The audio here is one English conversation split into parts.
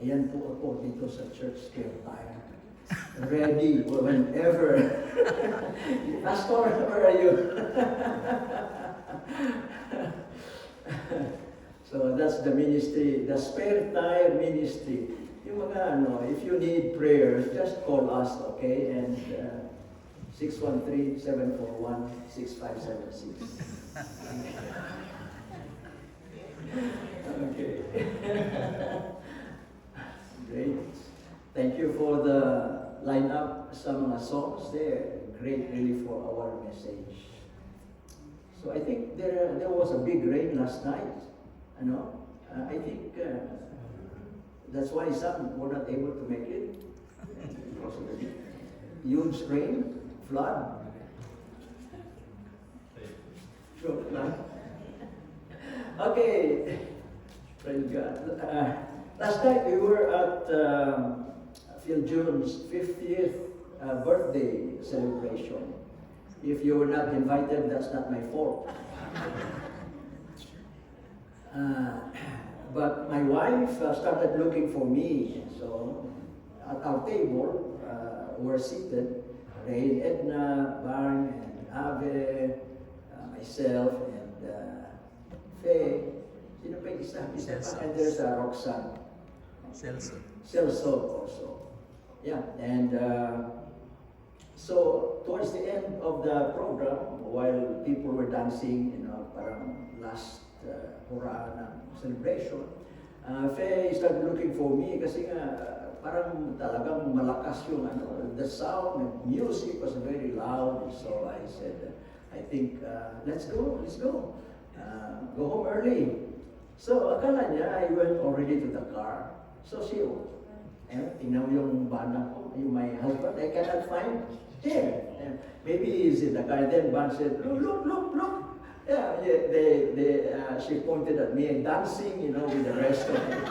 Ayan po ako dito sa church spare time. Ready whenever. Pastor, where are you? So that's the ministry, the spare time ministry. Yung mga if you need prayers, just call us, okay? And 613-741-6576. Okay. Great. Thank you for the lineup, some songs there. Great really for our message. So I think there was a big rain last night. I think that's why some were not able to make it. Because of the huge rain, flood. Sure, flood. Okay. Praise God. Last night we were at Phil June's 50th birthday celebration. If you were not invited, that's not my fault. But my wife started looking for me. So at our table, we're seated. Ray, Edna, Barn, and Ave, myself, and Faye. Sino pa yung isa? And there's Roxanne. Celso also. Yeah, and so towards the end of the program, while people were dancing, parang last hurrah ng celebration, Faye started looking for me kasi nga parang talagang malakas yung the sound and music was very loud. So I said, I think let's go. Go home early. So akala niya I went already to the car. So she, tingnan mo yung bana ko, my husband, I cannot find him. Maybe he's in the car. And then Ban said, look. Yeah, she pointed at me and dancing, with the rest of it.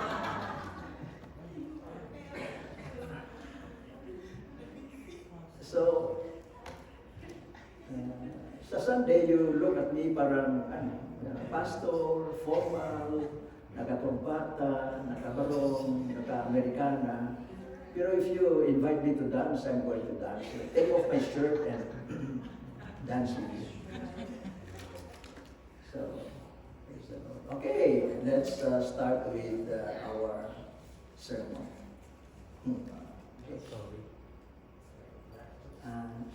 So, sa Sunday, you look at me parang, pastor, formal, naka-trompata, naka-barong, naka-Americana. Pero if you invite me to dance, I'm going to dance. Take off my shirt and dance with you. So, okay, let's start with our sermon. Okay.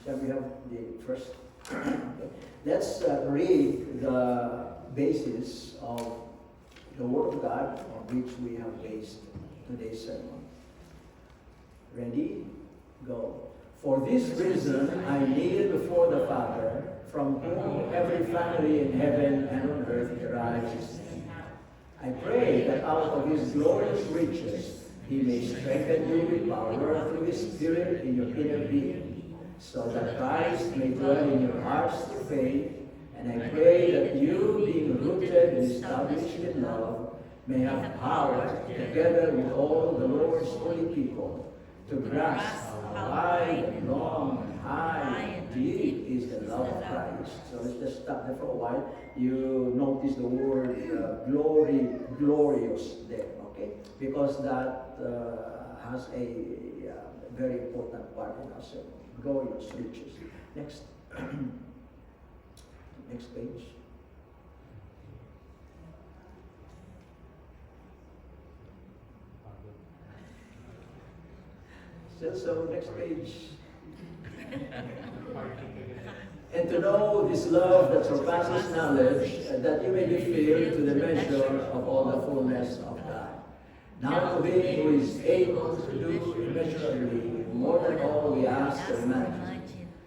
Shall we have the first? Okay. Let's read the basis of the Word of God on which we have based today's sermon. Ready? Go. For this reason I kneel before the Father, from whom every family in heaven and on earth derives its name. I pray that out of His glorious riches He may strengthen you with power through His Spirit in your inner being, so that Christ may dwell in your hearts through faith. And I pray that you, being rooted and established in love, may have power, together with all the Lord's holy people, to grasp how wide and long and high and deep is the love of Christ. So let's just stop there for a while. You notice the word glorious there, okay? Because that has a very important part in our sermon. Glorious riches. Next. Next page. So next page. And to know this love that surpasses knowledge, that you may be filled to the measure of all the fullness of God. Now to Him who is able to do immeasurably more than all we ask or imagine,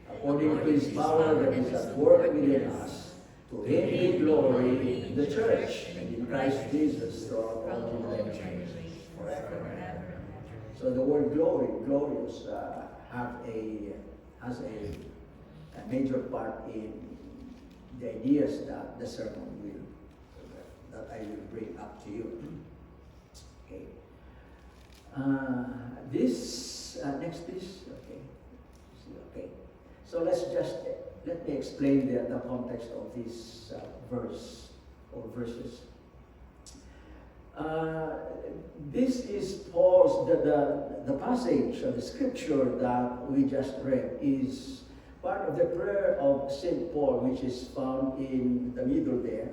according to His power that is at work within us, to Him be glory in the church and in Christ Jesus throughout all generations, forever and ever. So the word glory, glorious, has a major part in the ideas that the sermon that I will bring up to you. Okay. This next piece. Okay. Okay. So let me explain the context of this verse or verses. Uh, this is Paul's, the passage of the scripture that we just read is part of the prayer of St. Paul, which is found in the middle there,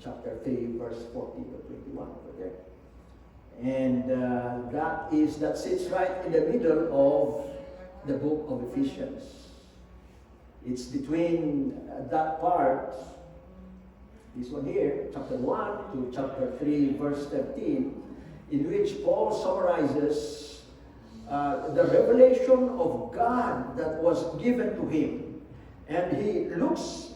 chapter 3, verse 14 to 21. Okay? And that sits right in the middle of the book of Ephesians. It's between that part, this one here, chapter 1 to chapter 3, verse 13, in which Paul summarizes the revelation of God that was given to him. And he looks,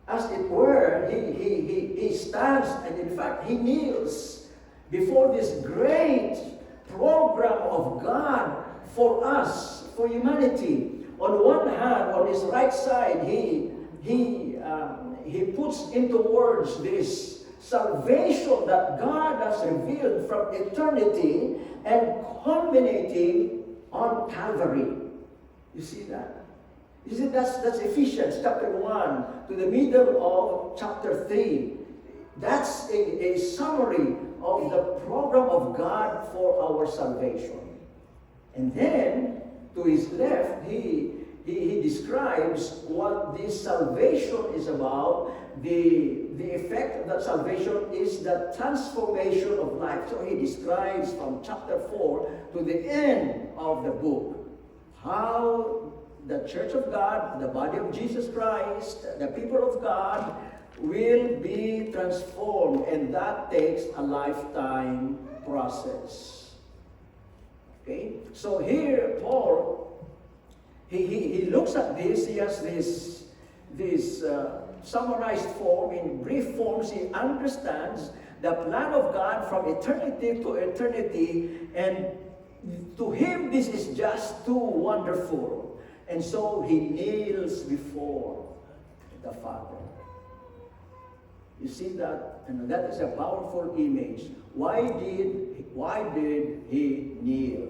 as it were, he stands, and in fact, he kneels before this great program of God for us, for humanity. On one hand, on his right side, he puts into words this salvation that God has revealed from eternity and culminating on Calvary. You see that? You see, that's Ephesians chapter 1 to the middle of chapter 3. That's a summary of the program of God for our salvation. And then, to his left, he describes what this salvation is about. The effect of that salvation is the transformation of life. So he describes from chapter 4 to the end of the book how the Church of God, the body of Jesus Christ, the people of God will be transformed, and that takes a lifetime process. Okay? So here, Paul, he looks at this, he has this summarized form, in brief forms. He understands the plan of God from eternity to eternity, and to him this is just too wonderful. And so he kneels before the Father. You see that? And that is a powerful image. Why did he kneel?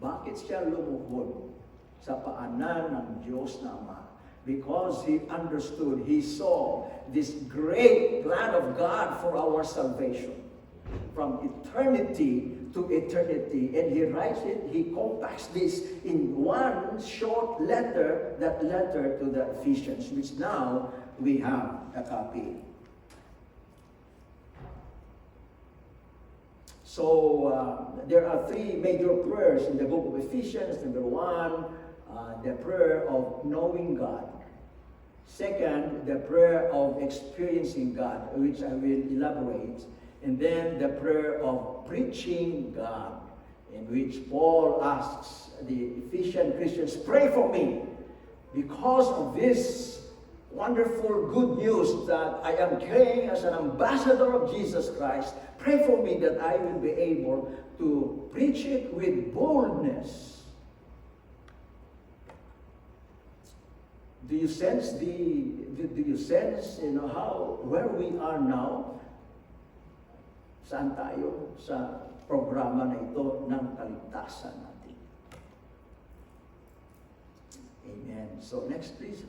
Bakit siya lumuhod sa paanan ng Diyos na Ama? Because he understood, he saw this great plan of God for our salvation. From eternity to eternity. And he writes it, he compacts this in one short letter, that letter to the Ephesians, which now we have a copy. So there are three major prayers in the book of Ephesians. Number one, the prayer of knowing God. Second, the prayer of experiencing God, which I will elaborate. And then the prayer of preaching God, in which Paul asks the Ephesian Christians, pray for me because of this wonderful good news that I am carrying as an ambassador of Jesus Christ. Pray for me that I will be able to preach it with boldness. Do you sense how where we are now? Saan tayo sa programa na ito ng kaligtasan natin? Amen. So next please.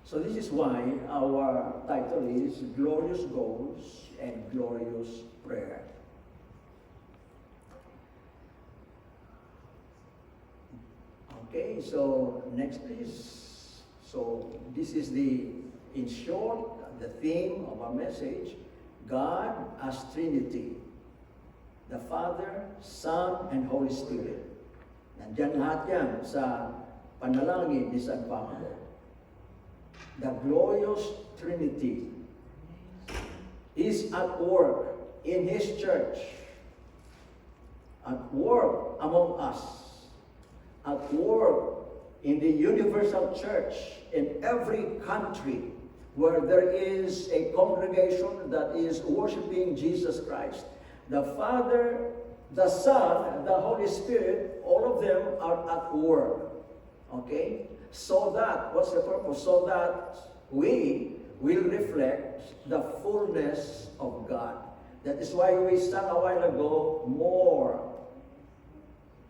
So this is why our title is Glorious Goals and Glorious Prayer. Okay, so next please. So this is in short, the theme of our message, God as Trinity, the Father, Son, and Holy Spirit. Nandyan lahat yan sa panalangin ni San Pablo. The glorious Trinity is at work in His church, at work among us, at work in the universal church in every country where there is a congregation that is worshiping Jesus Christ. The Father, the Son, the Holy Spirit, all of them are at work. Okay? So that, what's the purpose? So that we will reflect the fullness of God. That is why we sang a while ago, more.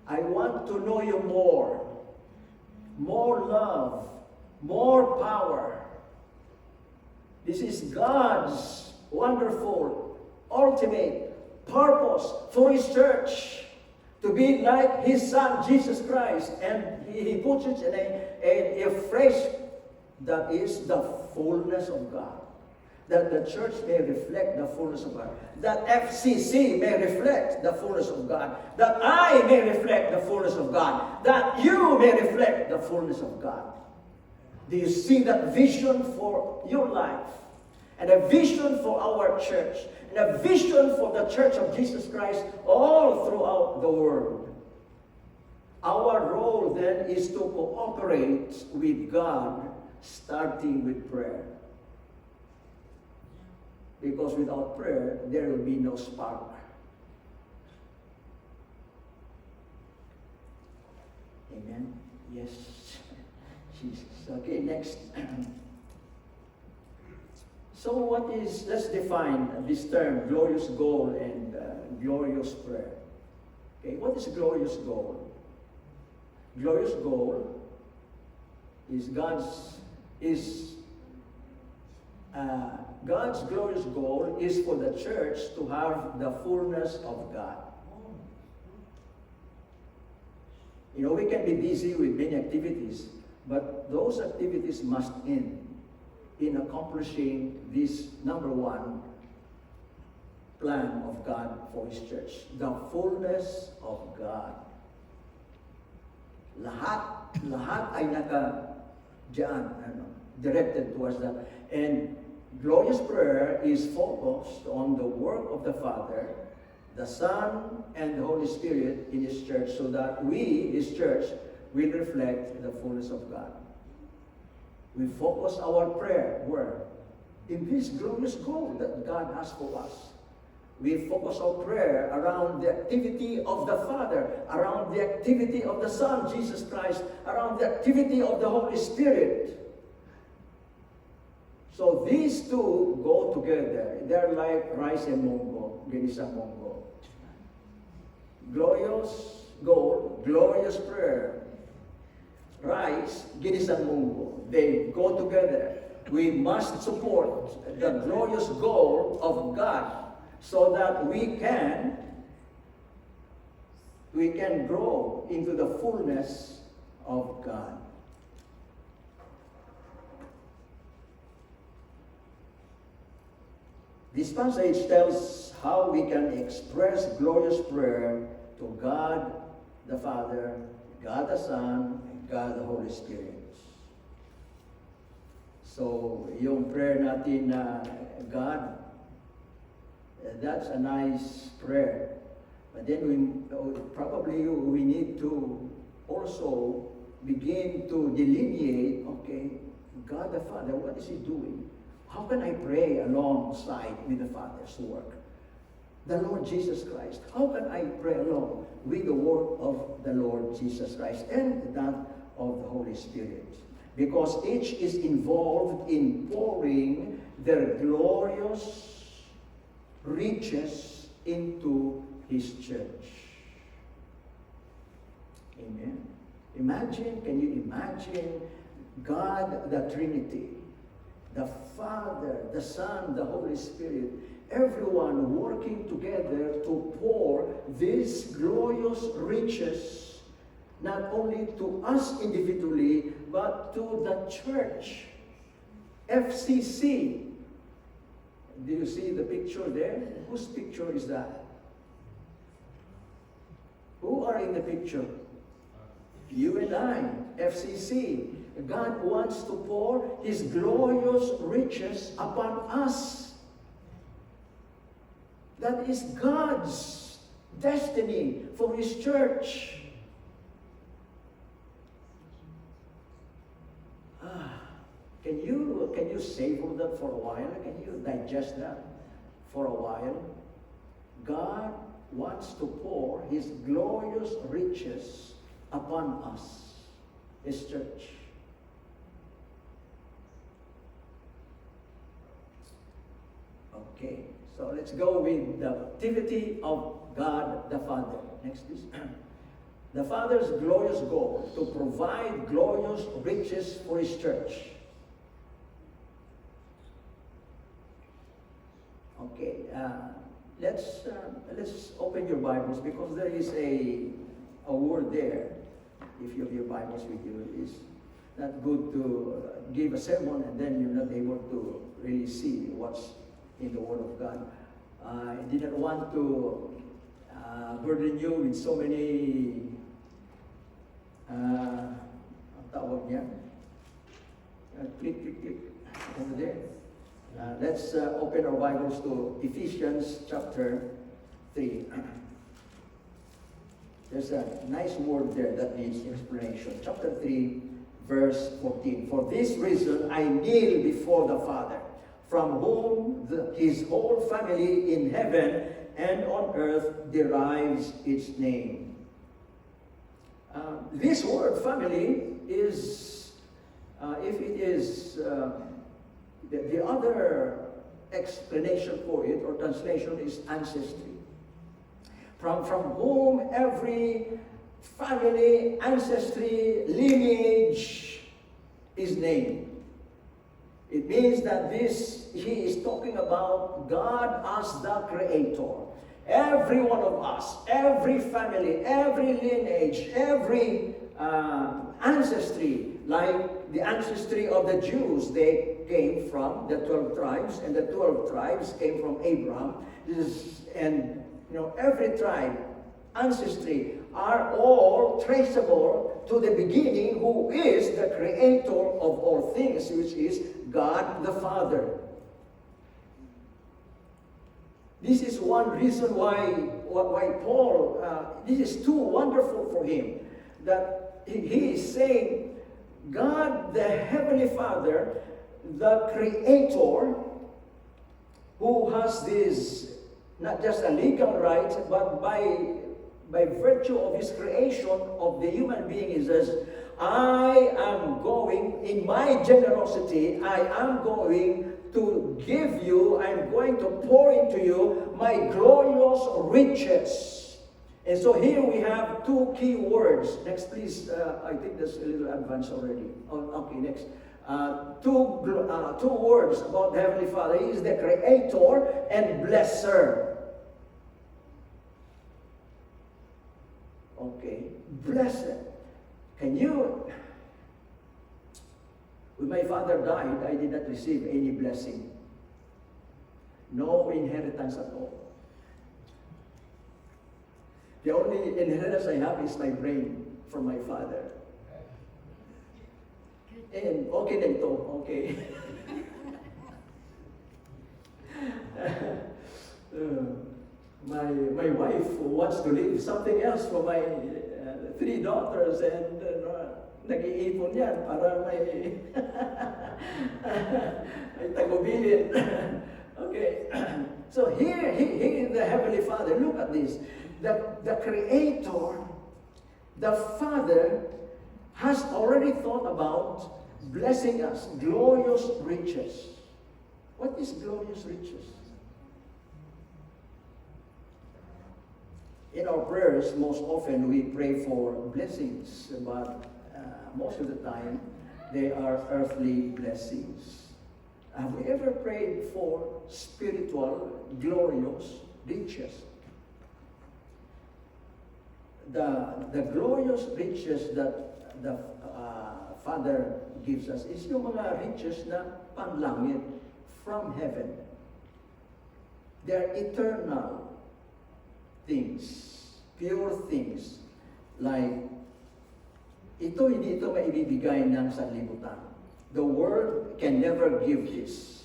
I want to know you more. More love. More power. This is God's wonderful ultimate purpose for His church to be like His Son, Jesus Christ. And He puts it in a phrase that is the fullness of God. That the church may reflect the fullness of God. That FCC may reflect the fullness of God. That I may reflect the fullness of God. That you may reflect the fullness of God. Do you see that vision for your life? And a vision for our church? And a vision for the Church of Jesus Christ all throughout the world? Our role then is to cooperate with God, starting with prayer. Because without prayer, there will be no spark. Amen? Yes. Jesus. Okay, next. So let's define this term, glorious goal and glorious prayer. Okay, what is glorious goal? Glorious goal is God's glorious goal is for the church to have the fullness of God. You know, we can be busy with many activities, but those activities must end in accomplishing this number one plan of God for His church. The fullness of God. Lahat ay directed towards that. And glorious prayer is focused on the work of the Father, the Son, and the Holy Spirit in His church, so that we, His church, will reflect the fullness of God. We focus our prayer where? In this glorious goal that God has for us. We focus our prayer around the activity of the Father, around the activity of the Son, Jesus Christ, around the activity of the Holy Spirit. So these two go together. They're like rice and munggo, ginisang munggo. Glorious goal, glorious prayer. Rice, ginisang munggo. They go together. We must support the glorious goal of God so that we can grow into the fullness of God. This passage tells how we can express glorious prayer to God the Father, God the Son, and God the Holy Spirit. So, yung prayer natin na God, that's a nice prayer. But then we need to also begin to delineate, okay, God the Father, what is He doing? How can I pray alongside with the Father's work? The Lord Jesus Christ. How can I pray along with the work of the Lord Jesus Christ and that of the Holy Spirit? Because each is involved in pouring their glorious riches into His church. Amen. Can you imagine God the Trinity, the Father, the Son, the Holy Spirit, everyone working together to pour these glorious riches not only to us individually, but to the church. FCC. Do you see the picture there? Whose picture is that? Who are in the picture? You and I, FCC. God wants to pour His glorious riches upon us. That is God's destiny for His church. Can you savor that for a while? Can you digest that for a while? God wants to pour His glorious riches upon us, His church. Okay, so let's go with the activity of God the Father. Next, please. The Father's glorious goal to provide glorious riches for His church. Okay, let's open your Bibles because there is a word there. If you have your Bibles with you, it's not good to give a sermon and then you're not able to really see what's in the Word of God. I didn't want to burden you with so many ang tawag niya. Click over there. Let's open our Bibles to Ephesians chapter 3. There's a nice word there that needs explanation. Chapter 3, verse 14. For this reason I kneel before the Father, from whom his whole family in heaven and on earth derives its name. This word family is, if it is the other explanation for it or translation is ancestry. From whom every family, ancestry, lineage is named. It means that he is talking about God as the Creator. Every one of us, every family, every lineage, every ancestry, like the ancestry of the Jews, they came from the 12 tribes, and the 12 tribes came from Abraham. And every tribe, ancestry, are all traceable to the beginning, who is the Creator of all things, which is God the Father. This is one reason why Paul, this is too wonderful for him, that he is saying, God the Heavenly Father, the Creator, who has this, not just a legal right, but by virtue of his creation of the human being, he says, I am going, in my generosity, I am going to give you, I'm going to pour into you my glorious riches. And so here we have two key words. Next, please. I think that's a little advanced already. Okay, next. Two words about the Heavenly Father. He is the Creator and Blesser. Okay, blessed. Can you... When my father died, I did not receive any blessing. No inheritance at all. The only inheritance I have is my brain from my father. And okay na ito, okay. My wife wants to leave something else for my 3 daughters, and nag-iipon yan para may tagubilin. Okay. So here the Heavenly Father, look at this. The Creator, the Father, has already thought about blessing us, glorious riches. What is glorious riches? In our prayers, most often we pray for blessings, but most of the time they are earthly blessings. Have we ever prayed for spiritual, glorious riches? The glorious riches that the Father gives us is yung mga riches na panlangit from heaven. They're eternal things, pure things, like ito hindi ito maibibigay ng sanlibutan. The world can never give this.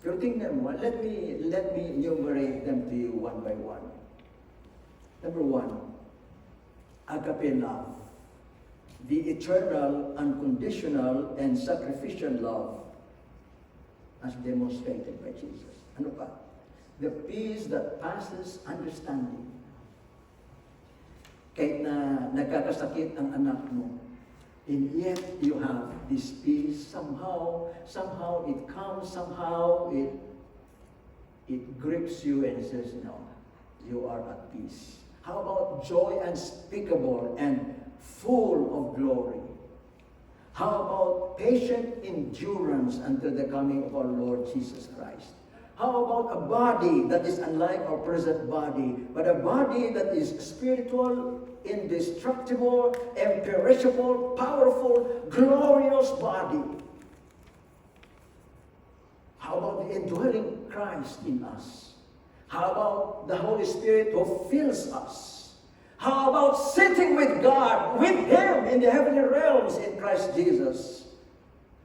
Pero tingnan mo, let me enumerate them to you one by one. Number 1, agape love. The eternal, unconditional, and sacrificial love as demonstrated by Jesus. Ano pa? The peace that passes understanding. Kahit na nagkakasakit ang anak mo, and yet you have this peace. Somehow it comes, somehow it grips you and says, no, you are at peace. How about joy unspeakable and full of glory? How about patient endurance until the coming of our Lord Jesus Christ? How about a body that is unlike our present body, but a body that is spiritual, indestructible, imperishable, powerful, glorious body? How about the indwelling Christ in us? How about the Holy Spirit who fills us? How about sitting with God, with Him in the heavenly realms in Christ Jesus?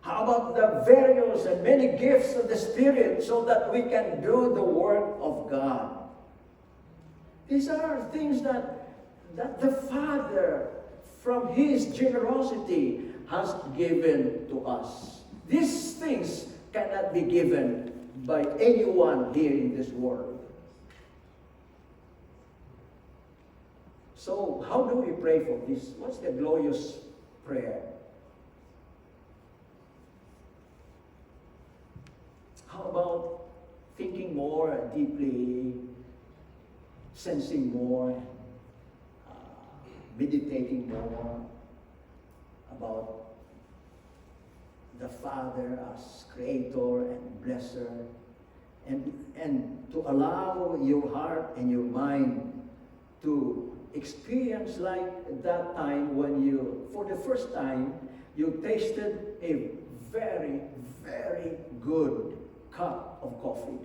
How about the various and many gifts of the Spirit so that we can do the work of God? These are things that the Father, from His generosity, has given to us. These things cannot be given by anyone here in this world. So, how do we pray for this? What's the glorious prayer? How about thinking more deeply, sensing more, meditating more about the Father as Creator and Blesser, and to allow your heart and your mind to experience like that time when you, for the first time, you tasted a very, very good cup of coffee.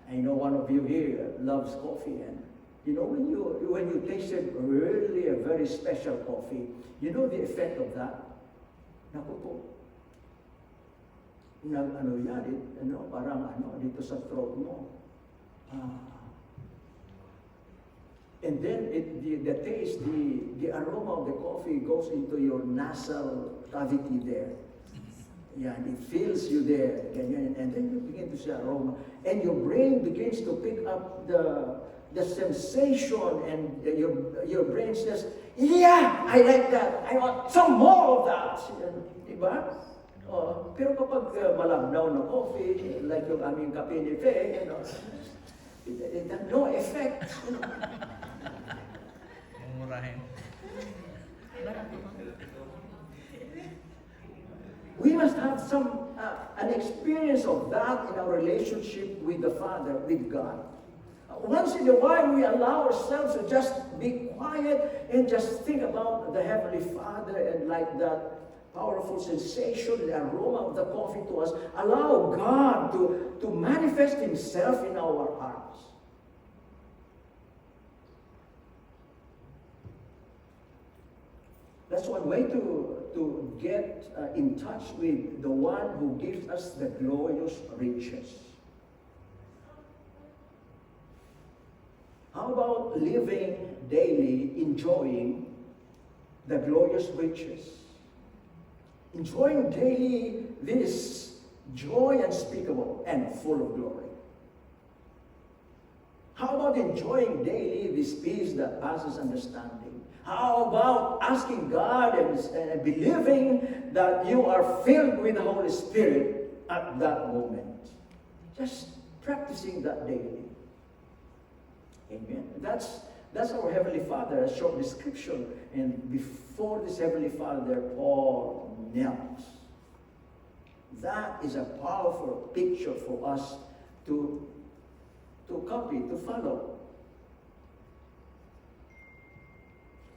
I know one of you here loves coffee, and you know when you tasted really a very special coffee, you know the effect of that. Naku po, parang dito sa throat mo. And then the taste, the aroma of the coffee goes into your nasal cavity there. Yeah, and it fills you there, and then you begin to see aroma, and your brain begins to pick up the sensation, and your brain says, yeah, I like that. I want some more of that. Diba? Pero kapag malabnaw na coffee, like yung aming kape ni Fe, it has no effect. We must have an experience of that in our relationship with the Father, with God. Once in a while, we allow ourselves to just be quiet and just think about the Heavenly Father, and like that powerful sensation, the aroma of the coffee to us, allow God to manifest Himself in our hearts. That's one way to get in touch with the one who gives us the glorious riches. How about living daily, enjoying the glorious riches? Enjoying daily this joy unspeakable and full of glory. How about enjoying daily this peace that passes understanding? How about asking God and believing that you are filled with the Holy Spirit at that moment? Just practicing that daily. Amen. That's our Heavenly Father, a short description. And before this Heavenly Father, Paul knelt. That is a powerful picture for us to copy, to follow.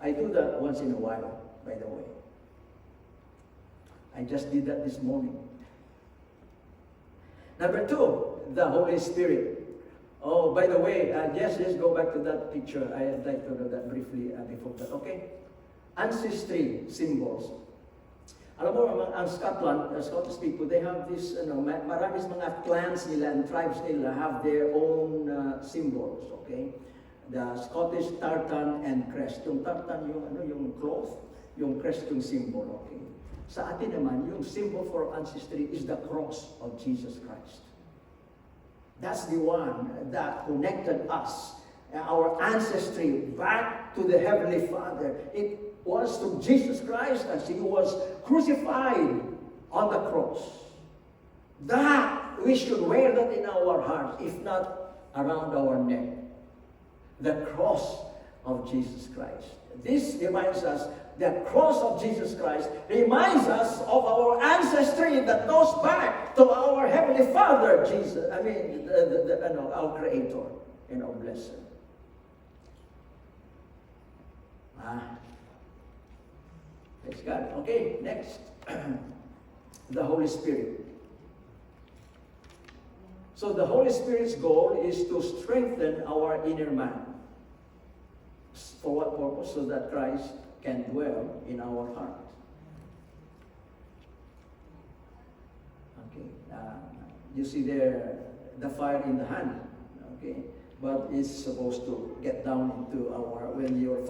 I do that once in a while, by the way. I just did that this morning. Number 2, the Holy Spirit. Oh, by the way, let's go back to that picture. I'd like to do that briefly before that. Okay? Ancestry symbols. Alam mo, ang Scotland, Scottish people, they have this, maraming mga clans nila and tribes nila have their own symbols, okay? The Scottish tartan and crest. Yung tartan, yung cloth, yung crest yung symbol, okay? Sa atin naman, yung symbol for ancestry is the cross of Jesus Christ. That's the one that connected us, our ancestry, back to the Heavenly Father. It was to Jesus Christ as He was crucified on the cross. That, we should wear that in our hearts, if not around our neck. The cross of Jesus Christ. This reminds us, the cross of Jesus Christ reminds us of our ancestry that goes back to our Heavenly Father, Jesus. Our Creator and our Blessed. Praise God. Okay, next. The Holy Spirit. So the Holy Spirit's goal is to strengthen our inner man. For what purpose? So that Christ can dwell in our heart. Okay. You see there the fire in the hand. Okay. But it's supposed to get down into our, when your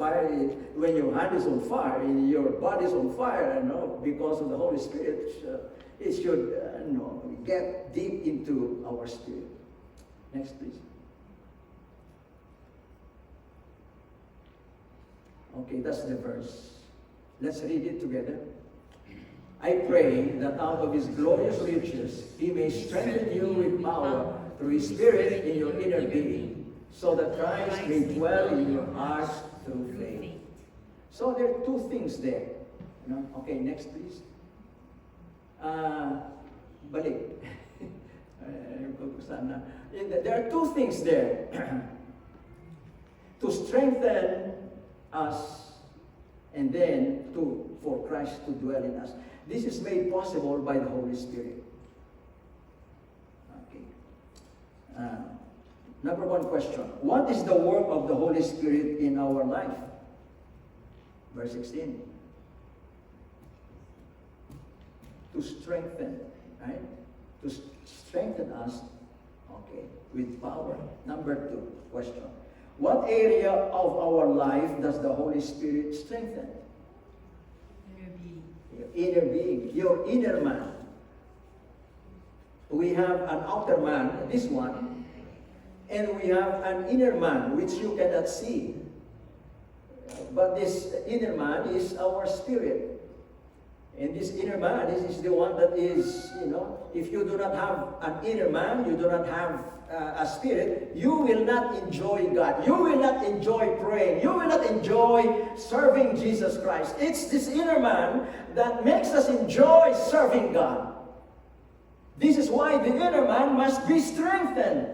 hand is on fire, your body is on fire, because of the Holy Spirit, it should, get deep into our spirit. Next, please. Okay, that's the verse. Let's read it together. I pray that out of His glorious riches, He may strengthen you with power through His Spirit in your inner being, so that Christ may dwell in your hearts through faith. So there are two things there. Okay, next please. Balik. There are two things there. To strengthen us, and then for Christ to dwell in us. This is made possible by the Holy Spirit. Okay. Number one question. What is the work of the Holy Spirit in our life? Verse 16. To strengthen, right? To strengthen us, okay, with power. Number two question. What area of our life does the Holy Spirit strengthen? Your inner being, your inner man. We have an outer man, this one, and we have an inner man, which you cannot see. But this inner man is our spirit. And this inner man is the one that is, if you do not have an inner man, you do not have a spirit, you will not enjoy God. You will not enjoy praying. You will not enjoy serving Jesus Christ. It's this inner man that makes us enjoy serving God. This is why the inner man must be strengthened.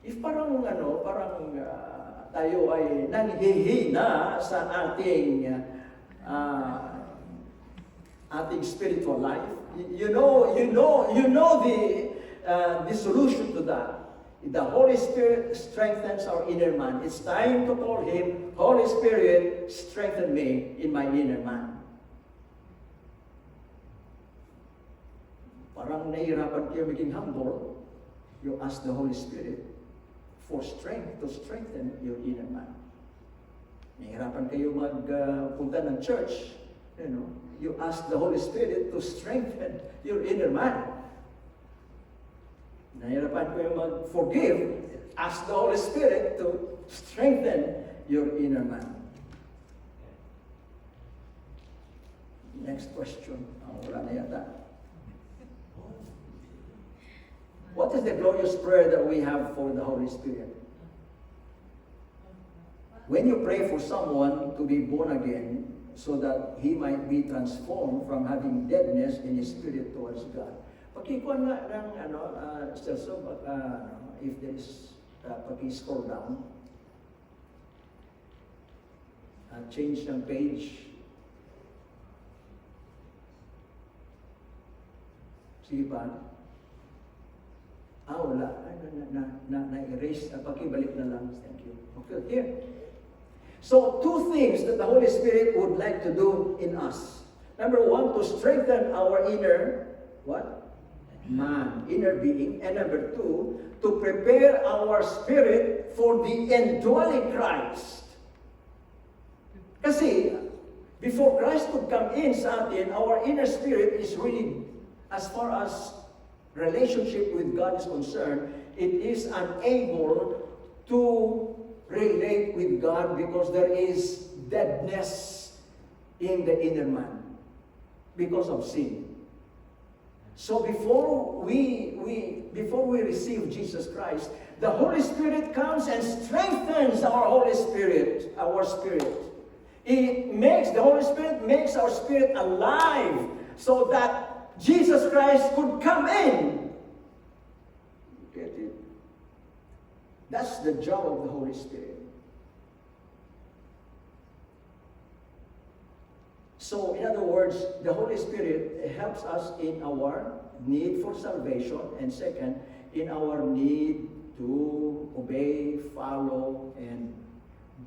If tayo ay nanghihina sa ating spiritual life, you know the solution to that. The Holy Spirit strengthens our inner man. It's time to call Him, Holy Spirit, strengthen me in my inner man. Parang nahihirapan kayo maging humble, you ask the Holy Spirit for strength to strengthen your inner man. Nahihirapan kayo magpunta ng church, you ask the Holy Spirit to strengthen your inner man. Nahihirapan kayo mag-forgive, ask the Holy Spirit to strengthen your inner man. Next question. Wala na yata. What is the glorious prayer that we have for the Holy Spirit? When you pray for someone to be born again, so that he might be transformed from having deadness in his spirit towards God. Pakikuan nga ng Celso, if there is, paki-scroll down. Change ng page. Sige pa. Wala. Na-erase. Pakibalik na lang. Thank you. Okay, here. So, two things that the Holy Spirit would like to do in us. Number one, to strengthen our inner, what? Man, inner being. And number two, to prepare our spirit for the indwelling Christ. Kasi, before Christ could come in sa atin, our inner spirit is really, as far as relationship with God is concerned, it is unable to relate with God because there is deadness in the inner man because of sin. So before we receive Jesus Christ, The Holy Spirit comes and strengthens our Holy Spirit, our spirit. The Holy Spirit makes our spirit alive so that Jesus Christ could come in. Get it? That's the job of the Holy Spirit. So, in other words, the Holy Spirit helps us in our need for salvation, and second, in our need to obey, follow, and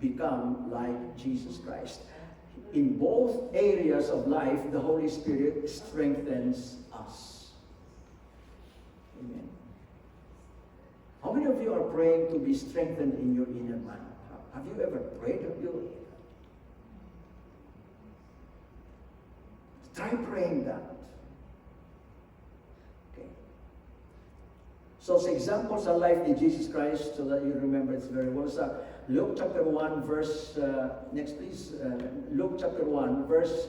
become like Jesus Christ. In both areas of life, the Holy Spirit strengthens us. Amen. How many of you are praying to be strengthened in your inner man? Have you ever prayed? Try praying that. Okay. So, as examples of life in Jesus Christ, so that you remember it very well. So, Luke chapter 1, verse, next please. Luke chapter 1, verse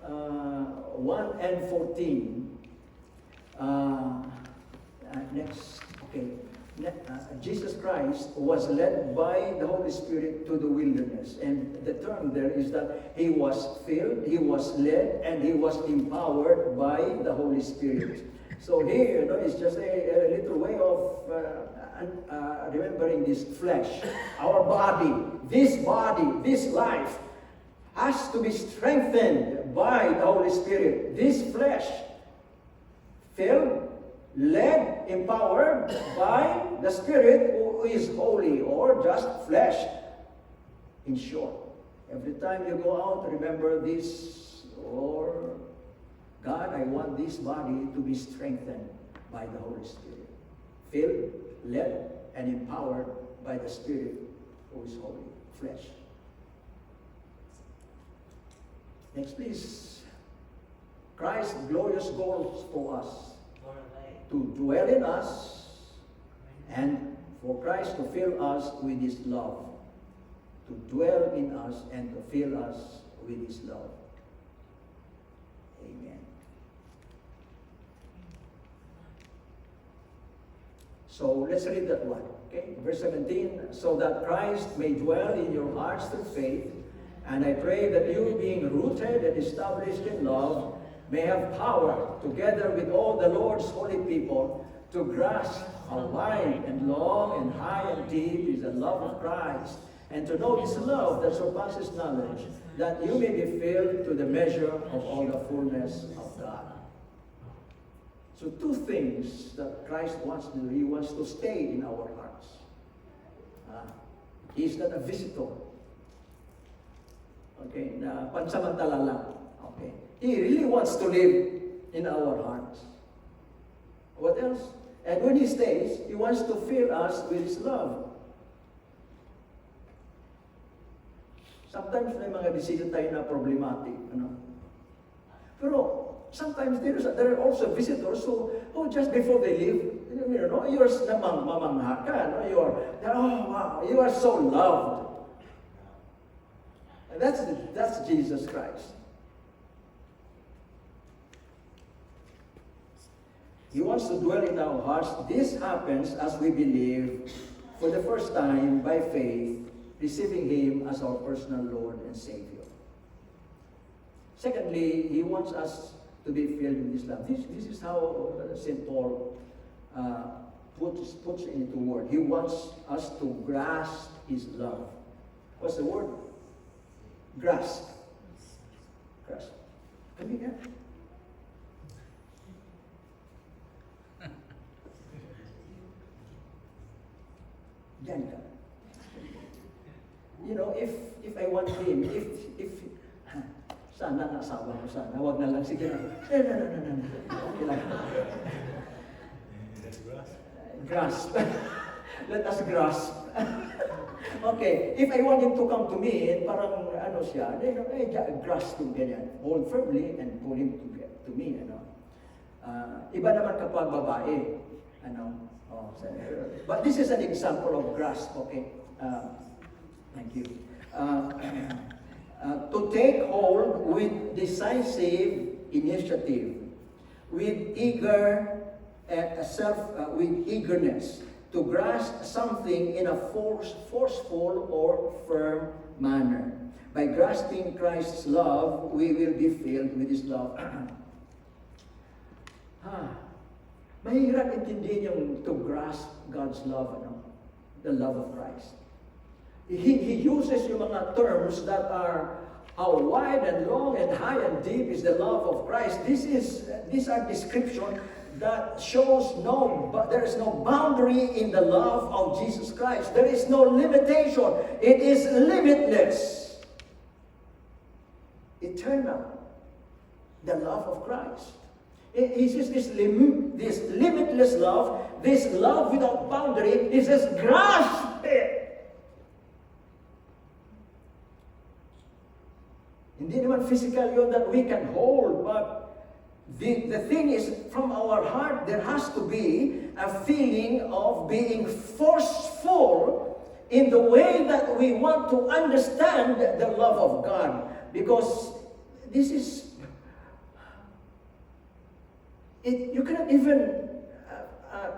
1 and 14. Next, okay. Jesus Christ was led by the Holy Spirit to the wilderness. And the term there is that he was filled, he was led, and he was empowered by the Holy Spirit. So here, it's just a little way of remembering this flesh, our body, this life has to be strengthened by the Holy Spirit. This flesh, filled, led, empowered by the Spirit who is holy, or just flesh. In short, every time you go out, remember this, or God, I want this body to be strengthened by the Holy Spirit. Filled, led, and empowered by the Spirit who is holy, flesh. Next, please. Christ's glorious goals for us. To dwell in us, and for Christ to fill us with His love. To dwell in us and to fill us with His love. Amen. So let's read that one. Okay, verse 17. So that Christ may dwell in your hearts through faith, and I pray that you, being rooted and established in love, may have power, together with all the Lord's holy people, to grasp how wide and long and high and deep is the love of Christ, and to know this love that surpasses knowledge, that you may be filled to the measure of all the fullness of God. So two things that Christ wants to do. He wants to stay in our hearts. He's not a visitor. Okay, na pansamantala lang. Okay. He really wants to live in our hearts. What else? And when He stays, He wants to fill us with His love. Sometimes may mga bisita tayo na problematic. Pero sometimes there are also visitors who just before they leave, you're mamangha ka. You are so loved. And that's Jesus Christ. He wants to dwell in our hearts. This happens as we believe for the first time by faith, receiving Him as our personal Lord and Savior. Secondly, He wants us to be filled with His love. This is how St. Paul puts it into word. He wants us to grasp His love. What's the word? Grasp. Grasp. Come here. Diyan ka. If I want Him, if sana nasawa ko sana, wag na lang, sige na. No. Okay lang. Grasp. Let us grasp. Okay, if I want Him to come to me, parang siya, grasp him ganyan. Hold firmly and pull him to me, Iba naman kapag babae, But this is an example of grasp, okay? Thank you. To take hold with decisive initiative, with eagerness, to grasp something in a forceful or firm manner. By grasping Christ's love, we will be filled with His love. Mahirap intindihin yung to grasp God's love, the love of Christ. He uses yung mga terms that are how wide and long and high and deep is the love of Christ. These are descriptions that shows there is no boundary in the love of Jesus Christ. There is no limitation. It is limitless. Eternal. The love of Christ. He says this limitless love, this love without boundary, he says, grasp it. Hindi naman physical yun that we can hold, but the thing is, from our heart, there has to be a feeling of being forceful in the way that we want to understand the love of God. Because this is, you cannot even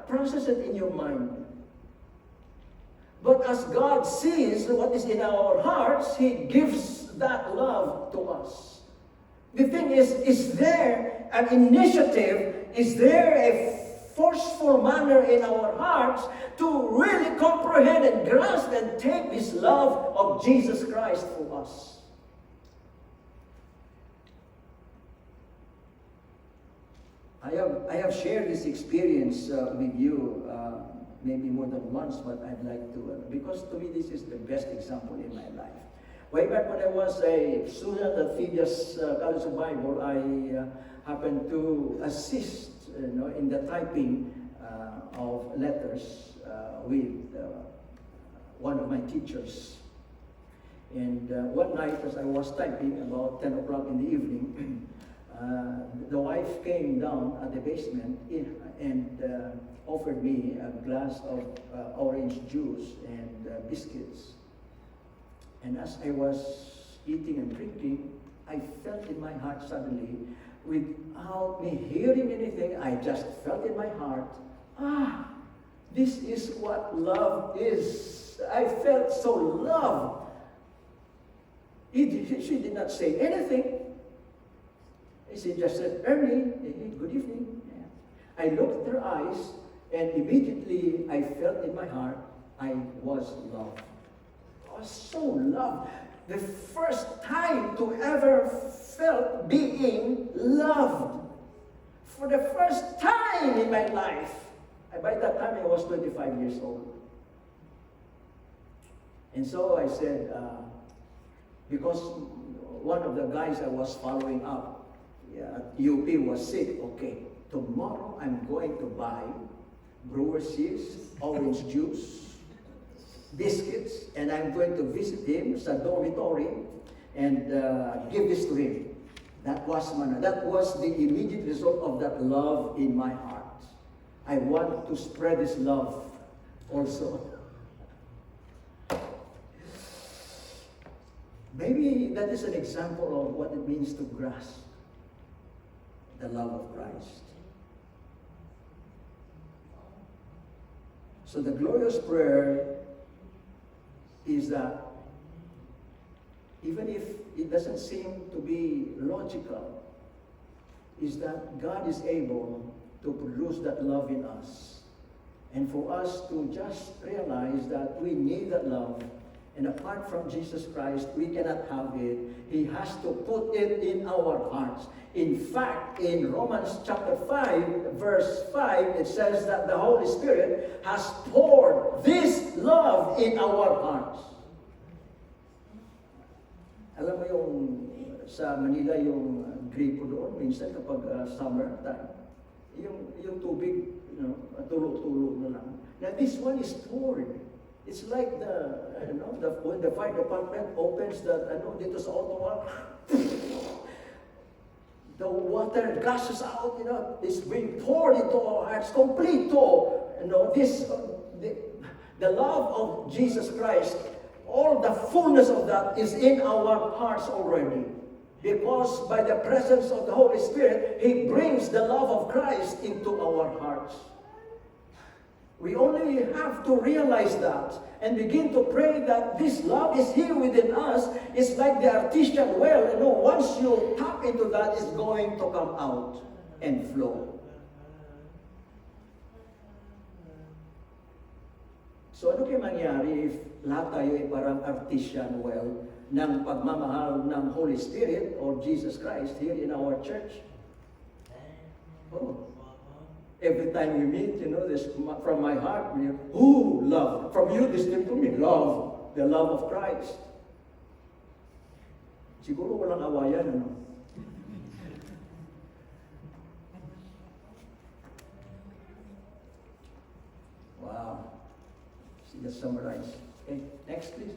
process it in your mind. But as God sees what is in our hearts, He gives that love to us. The thing is there an initiative, is there a forceful manner in our hearts to really comprehend and grasp and take this love of Jesus Christ for us. I have shared this experience with you maybe more than once, but I'd like to, because to me this is the best example in my life. Way back when I was a student at Phidias College of Bible, I happened to assist in the typing of letters with one of my teachers. And one night as I was typing, about 10 o'clock in the evening, the wife came down at the basement and offered me a glass of orange juice and biscuits. And as I was eating and drinking, I felt in my heart suddenly, without me hearing anything, I just felt in my heart, this is what love is. I felt so loved. She did not say anything. She just said, Ernie, good evening. I looked at her eyes, and immediately I felt in my heart, I was loved. I was so loved. The first time to ever felt being loved. For the first time in my life. By that time, I was 25 years old. And so I said, because one of the guys I was following up at UP was sick, okay, tomorrow I'm going to buy brewer's yeast, orange juice, biscuits, and I'm going to visit him sa dormitory and give this to him. That was the immediate result of that love in my heart. I want to spread this love also. Maybe that is an example of what it means to grasp the love of Christ. So the glorious prayer is that even if it doesn't seem to be logical, is that God is able to produce that love in us. And for us to just realize that we need that love. And apart from Jesus Christ, we cannot have it. He has to put it in our hearts. In fact, in Romans chapter 5, verse 5, it says that the Holy Spirit has poured this love in our hearts. Alam mo yung sa Manila, yung gripo doon, minsan kapag summer time, yung tubig, tulo-tulo na lang. Now this one is poured. It's like when the fire department opens dito sa Ottawa, the water gushes out, it's being poured into our hearts, complete the love of Jesus Christ, all the fullness of that is in our hearts already. Because by the presence of the Holy Spirit, He brings the love of Christ into our hearts. We only have to realize that and begin to pray that this love is here within us. It's like the artesian well. Once you tap into that, it's going to come out and flow. So ano kaya mangyari if lahat tayo ay parang artesian well ng pagmamahal ng Holy Spirit or Jesus Christ here in our church? Oh. Every time we meet, this from my heart, love. From you, this came to me, love. The love of Christ. Siguro walang awayan, Wow. Let's summarize. Okay, next please.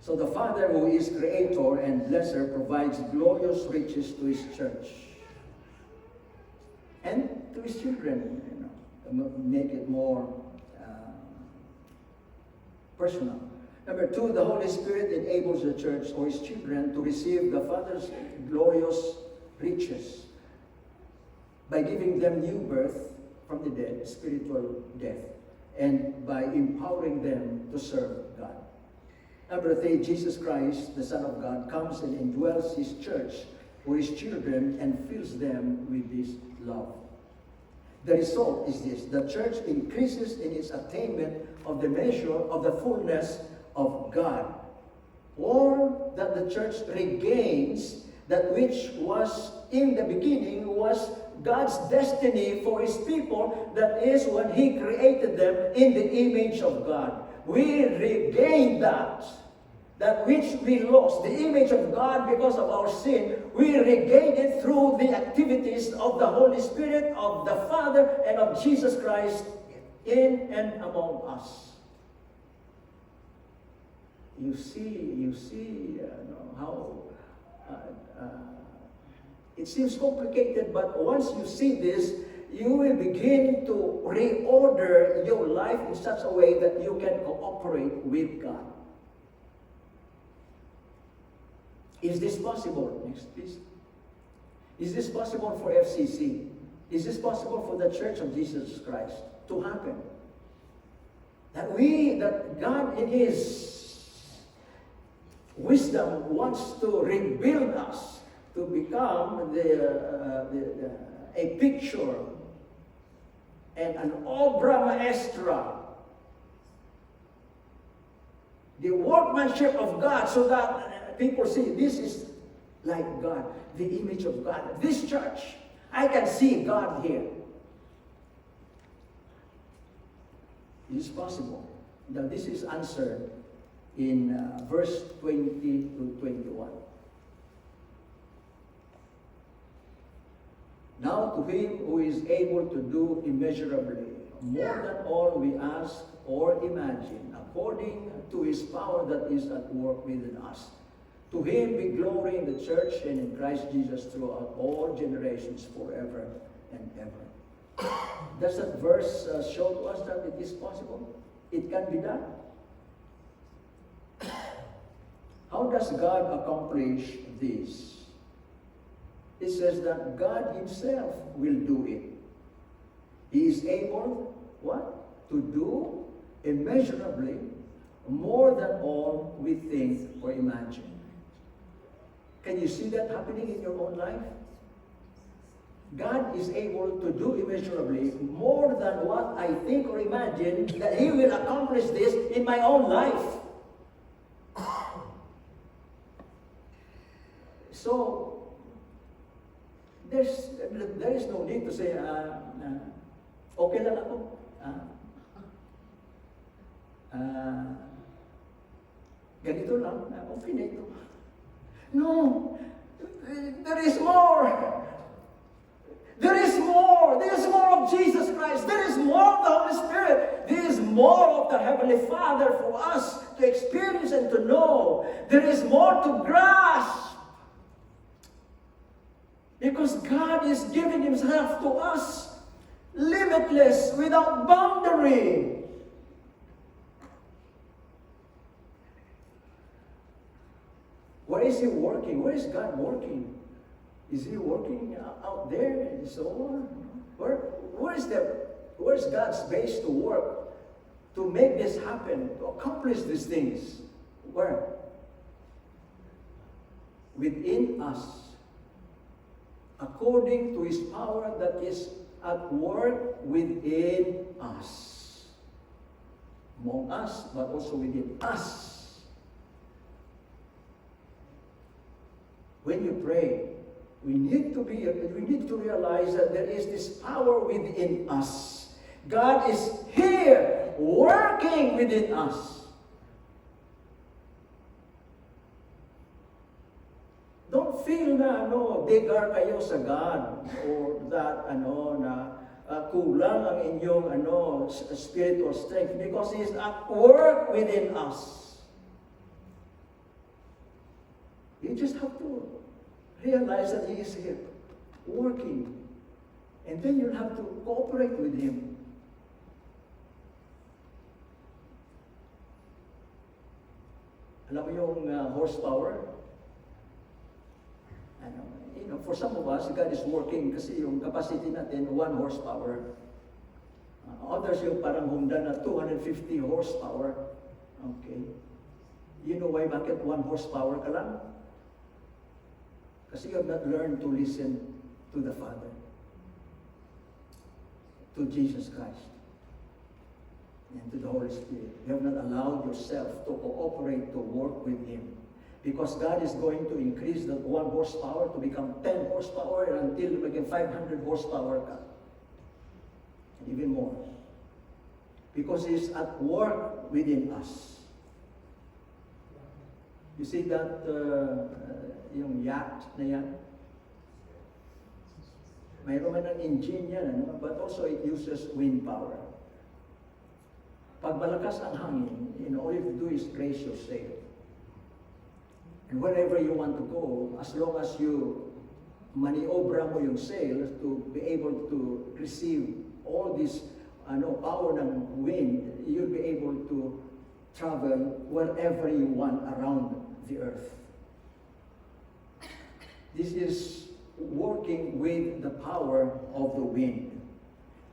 So the Father, who is creator and blesser, provides glorious riches to his church and to his children, make it more personal. Number two, the Holy Spirit enables the church or his children to receive the Father's glorious riches by giving them new birth from the dead, spiritual death, and by empowering them to serve God. Number three, Jesus Christ, the Son of God, comes and indwells his church or his children and fills them with this love. The result is this: the church increases in its attainment of the measure of the fullness of God, or that the church regains that which was in the beginning was God's destiny for his people, that is when he created them in the image of God. We regain that which we lost, the image of God because of our sin. We regain it through the activities of the Holy Spirit, of the Father, and of Jesus Christ in and among us. You see how it seems complicated, but once you see this, you will begin to reorder your life in such a way that you can cooperate with God. Is this possible? Next, please. Is this possible for FCC? Is this possible for the Church of Jesus Christ to happen? That God in his wisdom wants to rebuild us to become a picture and an obra maestra, the workmanship of God, so that people see this is like God, the image of God. This church, I can see God here. It is possible. Now this is answered in verse 20 to 21. Now to him who is able to do immeasurably more than all we ask or imagine, according to his power that is at work within us. To him be glory in the church and in Christ Jesus throughout all generations, forever and ever. Does that verse show to us that it is possible? It can be done. How does God accomplish this? It says that God himself will do it. He is able, what? To do immeasurably more than all we think or imagine. Can you see that happening in your own life? God is able to do immeasurably more than what I think or imagine, that he will accomplish this in my own life. So, there is no need to say, okay lang ako. Ganito lang, okay na ito. No, there is more. There is more. There is more of Jesus Christ. There is more of the Holy Spirit. There is more of the Heavenly Father for us to experience and to know. There is more to grasp. Because God is giving himself to us limitless, without boundary. Where is he working? Where is God working? Is He working out there and so on? Where's God's base to work to make this happen, to accomplish these things? Where? Within us, according to His power that is at work within us. Among us, but also within us. When you pray, we need to realize that there is this power within us. God is here, working within us. Don't feel na bigger kayo sa God or that kulang ang inyong spiritual strength because He is at work within us. You just have to realize that He is here, working. And then you'll have to cooperate with Him. Alam mo yung horsepower? For some of us, God is working kasi yung capacity natin, 1 horsepower. Others yung parang Honda na 250 horsepower. Okay. You know why bakit 1 horsepower ka lang? Kasi you have not learned to listen to the Father, to Jesus Christ, and to the Holy Spirit. You have not allowed yourself to cooperate, to work with Him. Because God is going to increase that 1 horsepower to become 10 horsepower until you become 500 horsepower ka. And even more. Because He is at work within us. You see that yung yacht na yan? Mayroon man ng engine yan, but also it uses wind power. Pag malakas ang hangin, all you have to do is raise your sail. And wherever you want to go, as long as you maniobra mo yung sail to be able to receive all this power ng wind, you'll be able to travel wherever you want around the earth. This is working with the power of the wind.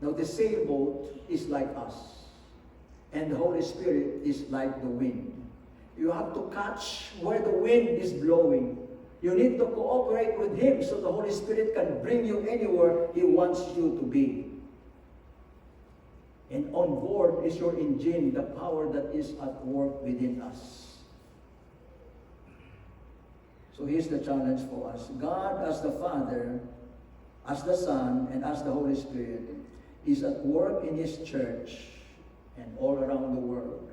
Now the sailboat is like us, and the Holy Spirit is like the wind. You have to catch where the wind is blowing. You need to cooperate with Him so the Holy Spirit can bring you anywhere He wants you to be. And on board is your engine, the power that is at work within us. So here's the challenge for us. God as the Father, as the Son, and as the Holy Spirit is at work in His church and all around the world.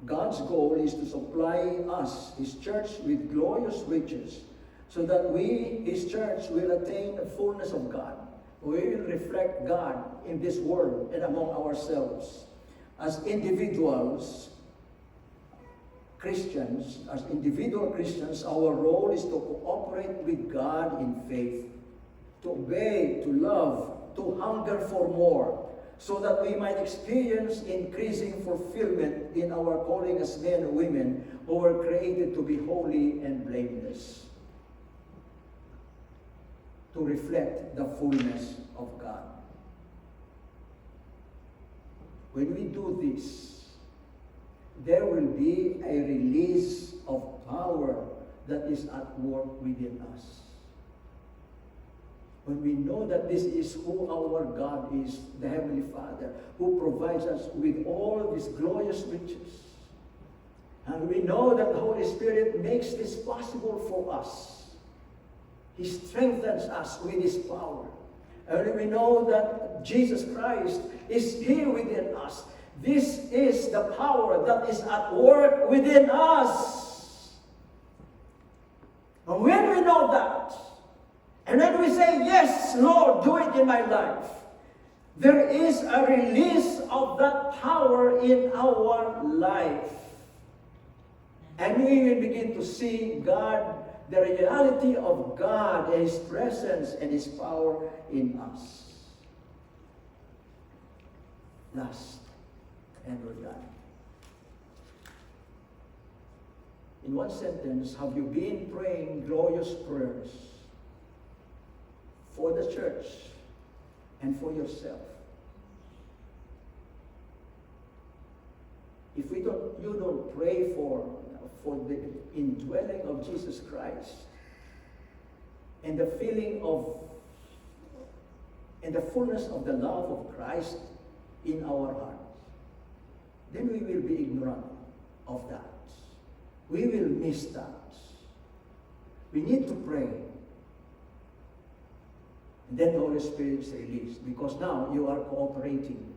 God's goal is to supply us, His church, with glorious riches so that we, His church, will attain the fullness of God. We will reflect God in this world and among ourselves. As individuals, Christians, as individual Christians, our role is to cooperate with God in faith, to obey, to love, to hunger for more, so that we might experience increasing fulfillment in our calling as men and women who were created to be holy and blameless, to reflect the fullness of God. When we do this, there will be a release of power that is at work within us. When we know that this is who our God is, the Heavenly Father, who provides us with all these glorious riches. And we know that the Holy Spirit makes this possible for us. He strengthens us with His power. And we know that Jesus Christ is here within us. This is the power that is at work within us. And when we know that, and then we say, yes, Lord, do it in my life, there is a release of that power in our life. And we will begin to see God, the reality of God, and His presence and His power in us. Last, and we're done. In one sentence, have you been praying glorious prayers? for the church, and for yourself. If you don't pray for the indwelling of Jesus Christ and the feeling of and the fullness of the love of Christ in our hearts, then we will be ignorant of that. We will miss that. We need to pray. And then the Holy Spirit is released because now you are cooperating